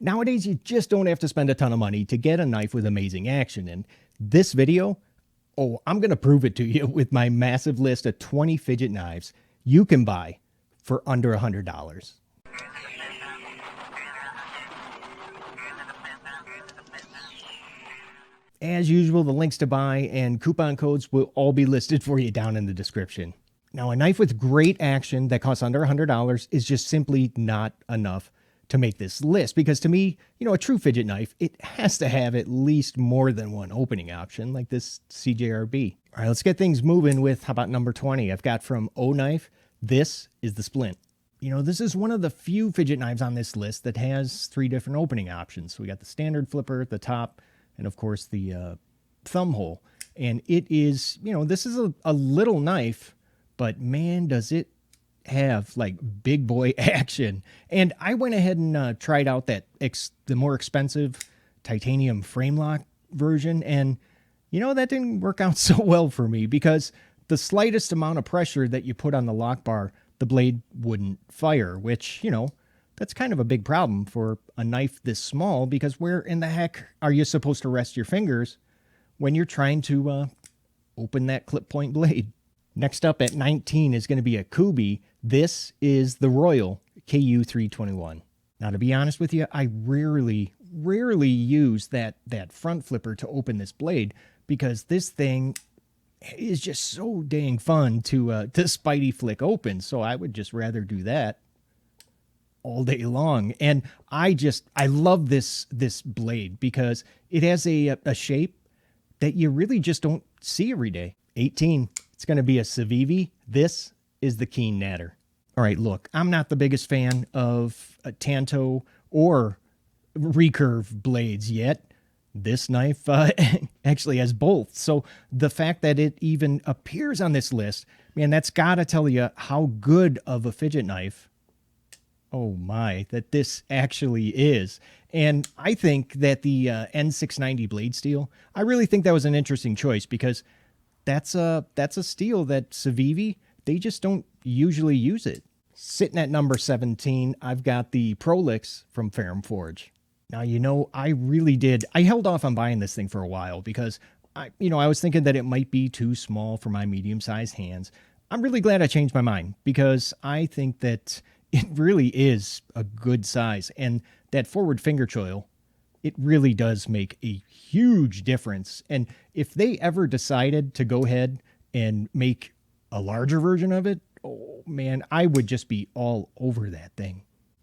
Nowadays, you just don't have to spend a ton of money to get a knife with amazing action. And this video, I'm going to prove it to you with my massive list of 20 fidget knives you can buy for under $100. As usual, the links to buy and coupon codes will all be listed for you down in the description. Now, a knife with great action that costs under $100 is just simply not enough to make this list, because to me, a true fidget knife, it has to have at least more than one opening option, like this CJRB. All right, let's get things moving with, how about number 20? I've got from O Knife, this is the Splint. This is one of the few fidget knives on this list that has 3 different opening options. So we got the standard flipper at the top, and of course the thumb hole. And it is, this is a little knife, but man, does it have like big boy action. And I went ahead and tried out the more expensive titanium frame lock version, and that didn't work out so well for me, because the slightest amount of pressure that you put on the lock bar, the blade wouldn't fire, which that's kind of a big problem for a knife this small, because where in the heck are you supposed to rest your fingers when you're trying to open that clip point blade? Next up at 19 is going to be a Kooby. This is the Royal KU321. Now, to be honest with you, I rarely use that front flipper to open this blade, because this thing is just so dang fun to spidey flick open. So I would just rather do that all day long. And I love this blade because it has a shape that you really just don't see every day. 18. It's going to be a Cevivi. This is the Keen Nadder. All right, look, I'm not the biggest fan of Tanto or recurve blades yet. This knife actually has both. So the fact that it even appears on this list, man, that's got to tell you how good of a fidget knife, oh my, that this actually is. And I think that the N690 blade steel, I really think that was an interesting choice, because that's a steel that Cevivi, they just don't usually use it. Sitting at number 17, I've got the Prolix from Ferrum Forge. Now, I held off on buying this thing for a while, because I was thinking that it might be too small for my medium-sized hands. I'm really glad I changed my mind, because I think that it really is a good size, and that forward finger choil, it really does make a huge difference. And if they ever decided to go ahead and make a larger version of it, oh man, I would just be all over that thing.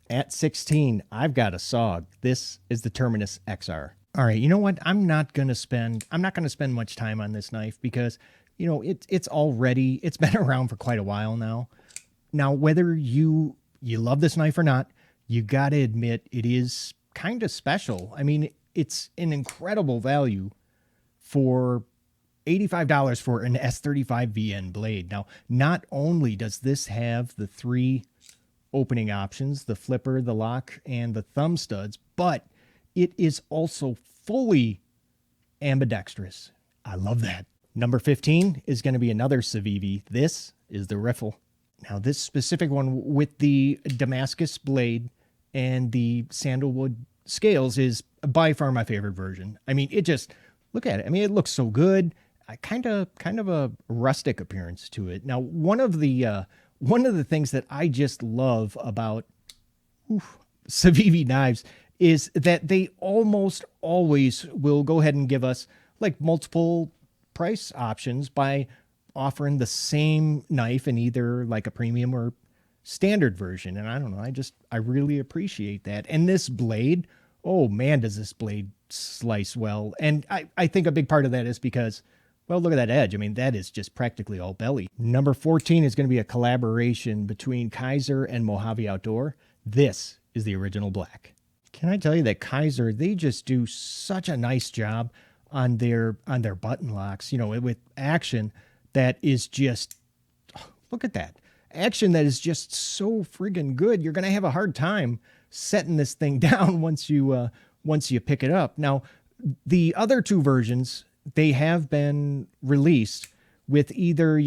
At 16, I've got a SOG. This is the Terminus XR. All right, you know what? I'm not going to spend much time on this knife, because, it's been around for quite a while now. Now, whether you love this knife or not, you got to admit it is kind of special. I mean, it's an incredible value for $85 for an S35 VN blade. Now, not only does this have the 3 opening options, the flipper, the lock, and the thumb studs, but it is also fully ambidextrous. I love that. Number 15 is going to be another Cevivi. This is the Riffle. Now, this specific one with the Damascus blade and the sandalwood scales is by far my favorite version. I mean, look at it. I mean, it looks so good. Kind of a rustic appearance to it. Now, one of the things that I just love about Cevivi knives is that they almost always will go ahead and give us like multiple price options by offering the same knife in either like a premium or standard version. And I don't know, I really appreciate that. And this blade, oh man, does this blade slice well. And I think a big part of that is because, well, look at that edge. I mean, that is just practically all belly. Number 14 is going to be a collaboration between Kizer and Mojave Outdoor. This is the original black. Can I tell you that Kaiser, they just do such a nice job on their button locks, with action that is just, look at that. Action that is just so friggin' good. You're going to have a hard time setting this thing down once you pick it up. Now, the other 2 versions, they have been released with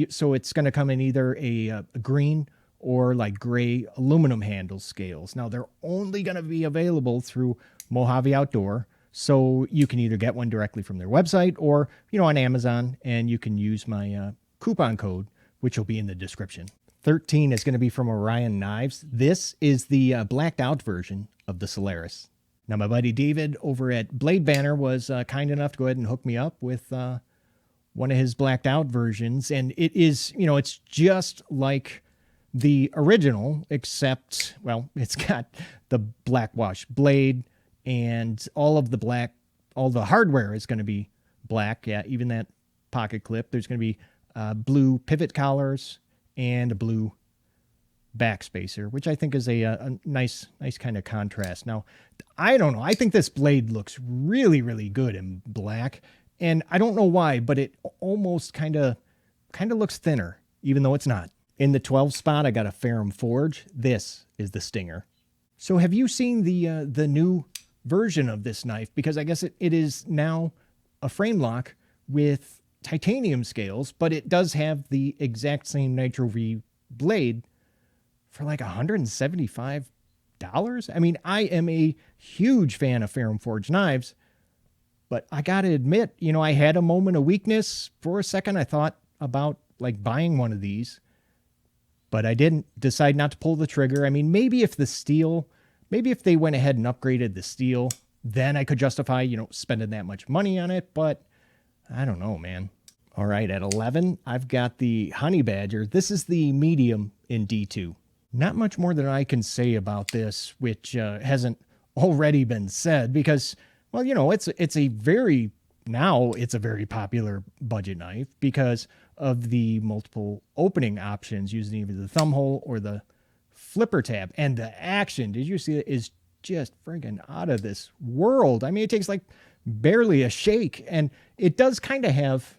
so it's going to come in either a green or like gray aluminum handle scales. Now, they're only going to be available through Mojave Outdoor. So you can either get one directly from their website or, on Amazon, and you can use my coupon code, which will be in the description. 13 is going to be from Orion Knives. This is the blacked out version of the Solaris. Now, my buddy David over at Blade Banner was kind enough to go ahead and hook me up with one of his blacked out versions. And it is, it's just like the original, except, well, it's got the black wash blade and all the hardware is going to be black. Yeah, even that pocket clip. There's going to be blue pivot collars and a blue backspacer, which I think is a nice kind of contrast. Now, I don't know. I think this blade looks really, really good in black, and I don't know why, but it almost kind of looks thinner, even though it's not. In the 12 spot, I got a Ferrum Forge. This is the Stinger. So, have you seen the new version of this knife? Because I guess it is now a frame lock with titanium scales, but it does have the exact same Nitro V blade for like $175. I mean, I am a huge fan of Ferrum Forge knives, but I got to admit, I had a moment of weakness for a second. I thought about like buying one of these, but I didn't decide not to pull the trigger. I mean, maybe if they went ahead and upgraded the steel, then I could justify, spending that much money on it, but I don't know, man. All right, at 11, I've got the Honey Badger. This is the medium in D2. Not much more than I can say about this, which hasn't already been said, because, well, it's a very popular budget knife because of the multiple opening options using either the thumb hole or the flipper tab. And the action, did you see it, is just friggin' out of this world. I mean, it takes like barely a shake, and it does kind of have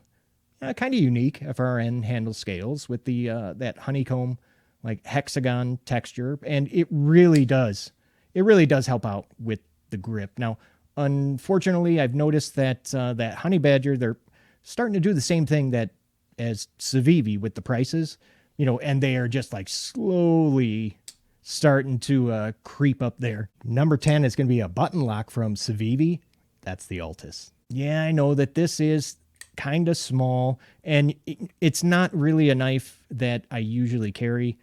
kind of unique FRN handle scales with the that honeycomb like hexagon texture, and it really does help out with the grip. Now, unfortunately, I've noticed that that Honey Badger, they're starting to do the same thing as Cevivi with the prices, and they are just like slowly starting to creep up there. Number 10 is going to be a button lock from Cevivi. That's the Altus. Yeah, I know that this is kind of small, and it's not really a knife that I usually carry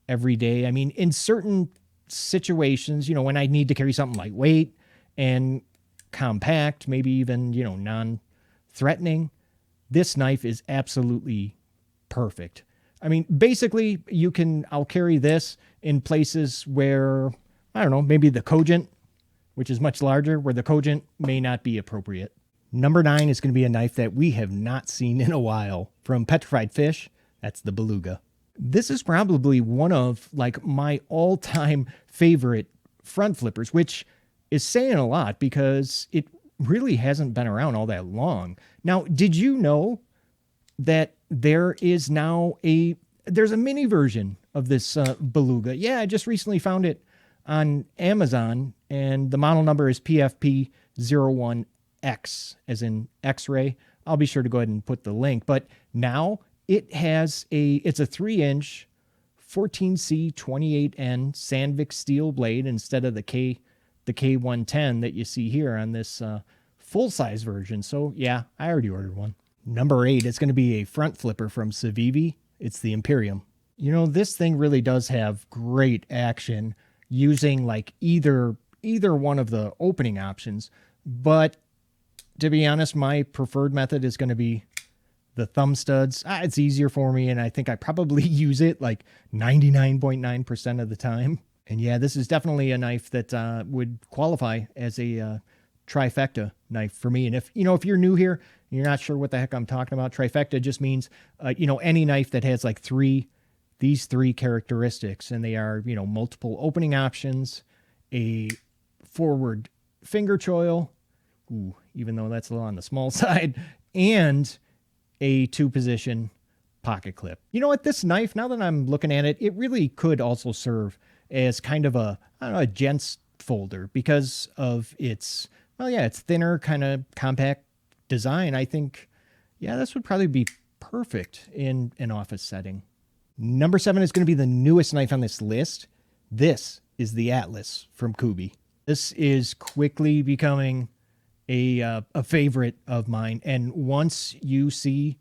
every day. I mean, in certain situations, when I need to carry something lightweight and compact, maybe even, non-threatening, this knife is absolutely perfect. I mean, basically, I'll carry this in places where, I don't know, maybe the cogent, which is much larger, where the cogent may not be appropriate. Number 9 is going to be a knife that we have not seen in a while from Petrified Fish. That's the Beluga. This is probably one of like my all-time favorite front flippers, which is saying a lot because it really hasn't been around all that long. Now, did you know that there's a mini version of this Beluga? Yeah, I just recently found it on Amazon, and the model number is PFP01X, as in X-ray. I'll be sure to go ahead and put the link. But now it's a 3-inch 14C28N Sandvik steel blade instead of the K110 that you see here on this full-size version. So yeah, I already ordered one. Number 8 is going to be a front flipper from Cevivi. It's the Imperium. This thing really does have great action using like either one of the opening options, but to be honest, my preferred method is going to be the thumb studs. It's easier for me, and I think I probably use it like 99.9% of the time. And yeah, this is definitely a knife that would qualify as a trifecta knife for me. And if you're new here and you're not sure what the heck I'm talking about, trifecta just means any knife that has like these three characteristics, and they are multiple opening options, a forward finger choil, even though that's a little on the small side, and a 2-position pocket clip. You know what? This knife, now that I'm looking at it, it really could also serve as kind of a gents folder because of its thinner, kind of compact design. I think, this would probably be perfect in an office setting. Number 7 is going to be the newest knife on this list. This is the Atlas from Kooby. This is quickly becoming a favorite of mine. And once you see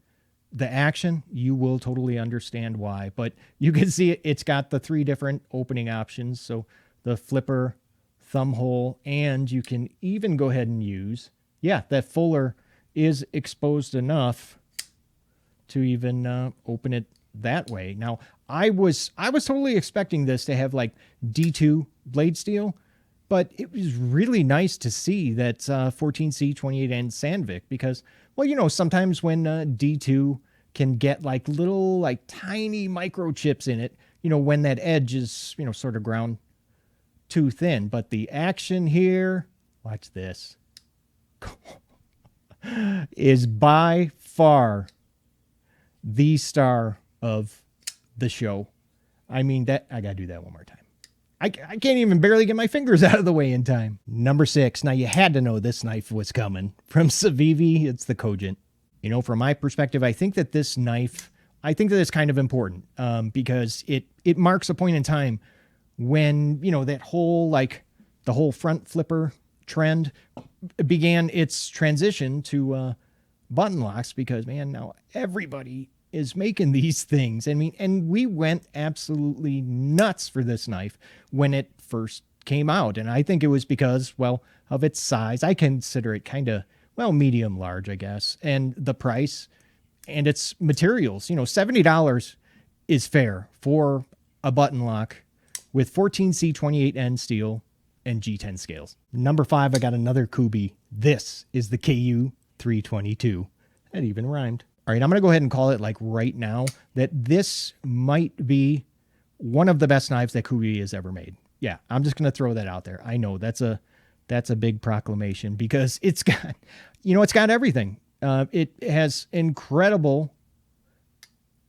the action, you will totally understand why. But you can see it's got the 3 different opening options. So the flipper, thumb hole, and you can even go ahead and use, that fuller is exposed enough to even open it that way. Now, I was totally expecting this to have like D2 blade steel, but it was really nice to see that 14C, 28N Sandvik, because, well, sometimes when D2 can get like little, like tiny microchips in it, when that edge is, sort of ground too thin. But the action here, watch this, is by far the star of the show. I mean, that I gotta do that one more time. I can't even barely get my fingers out of the way in time. Number 6. Now, you had to know this knife was coming. From Cevivi, it's the Cogent. From my perspective, I think that this knife, it's kind of important because it marks a point in time when, that whole, like, the whole front flipper trend began its transition to button locks, because, man, now everybody is making these things. I mean, and we went absolutely nuts for this knife when it first came out. And I think it was because, well, of its size. I consider it kind of, well, medium large, I guess. And the price and its materials, $70 is fair for a button lock with 14C 28N steel and G10 scales. Number 5, I got another Kooby. This is the KU 322. That even rhymed. All right, I'm going to go ahead and call it like right now that this might be one of the best knives that Kooby has ever made. Yeah, I'm just going to throw that out there. I know that's a big proclamation because it's got, it's got everything. It has incredible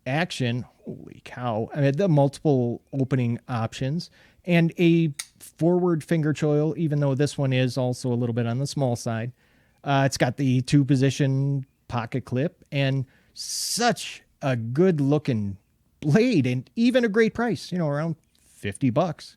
action. Holy cow. I mean, the multiple opening options and a forward finger choil, even though this one is also a little bit on the small side. It's got the 2-position pocket clip and such a good looking blade and even a great price, around $50.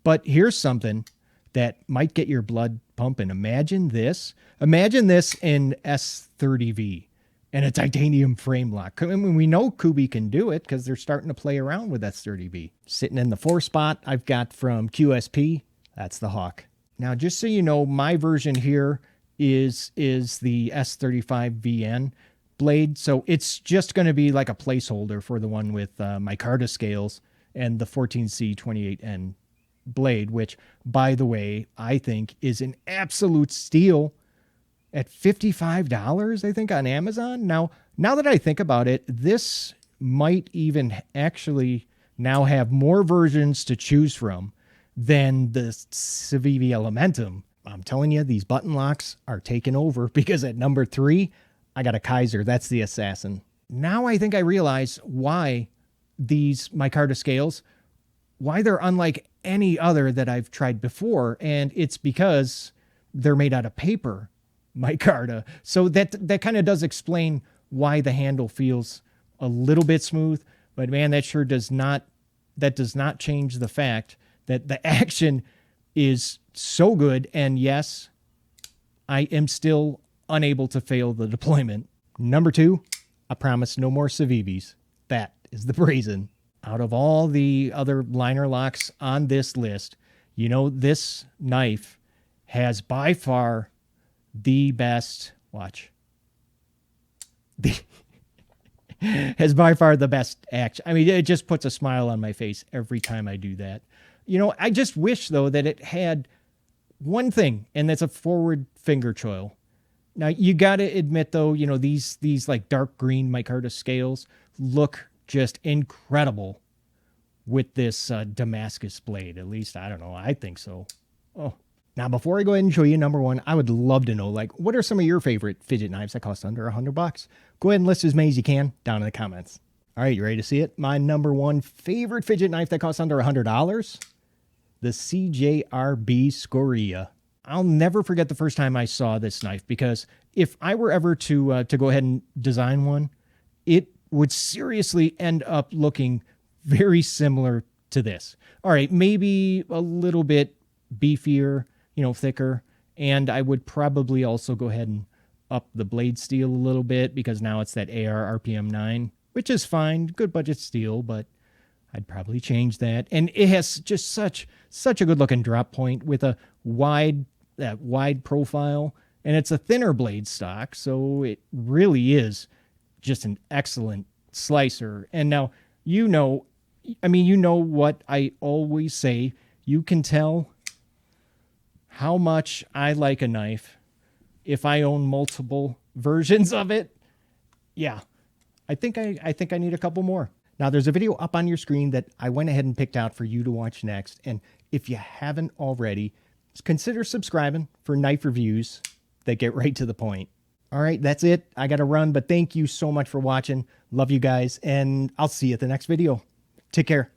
But here's something that might get your blood pumping. Imagine this in S30V and a titanium frame lock. I mean, we know Kooby can do it because they're starting to play around with S30V. Sitting in the 4 spot, I've got from QSP. That's the Hawk. Now, just so you know, my version here is the S35 VN blade. So it's just going to be like a placeholder for the one with micarta scales and the 14C 28N blade, which, by the way, I think is an absolute steal at $55, I think, on Amazon. Now that I think about it, this might even actually now have more versions to choose from than the Cevivi Elementum. I'm telling you, these button locks are taking over because at number 3, I got a Kaiser. That's the Assassin. Now I think I realize why these micarta scales, why they're unlike any other that I've tried before. And it's because they're made out of paper micarta. So that kind of does explain why the handle feels a little bit smooth. But man, that does not change the fact that the action is so good. And yes, I am still unable to fail the deployment. Number 2, I promise no more Cevibes. That is the Brazen. Out of all the other liner locks on this list, this knife has by far the best, has by far the best action. I mean, it just puts a smile on my face every time I do that. I just wish, though, that it had one thing, and that's a forward finger choil. Now, you got to admit, though, these like dark green micarta scales look just incredible with this Damascus blade. At least, I don't know. I think so. Oh, now, before I go ahead and show you number 1, I would love to know, what are some of your favorite fidget knives that cost under $100? Go ahead and list as many as you can down in the comments. All right, you ready to see it? My number 1 favorite fidget knife that costs under $100? The CJRB Scoria. I'll never forget the first time I saw this knife, because if I were ever to go ahead and design one, it would seriously end up looking very similar to this. All right, maybe a little bit beefier, thicker. And I would probably also go ahead and up the blade steel a little bit, because now it's that AR RPM 9, which is fine, good budget steel, but I'd probably change that. And it has just such a good looking drop point with a wide profile, and it's a thinner blade stock, so it really is just an excellent slicer. And now, what I always say, you can tell how much I like a knife if I own multiple versions of it. Yeah, I think I need a couple more. Now, there's a video up on your screen that I went ahead and picked out for you to watch next. And if you haven't already, consider subscribing for knife reviews that get right to the point. All right, that's it. I got to run, but thank you so much for watching. Love you guys, and I'll see you at the next video. Take care.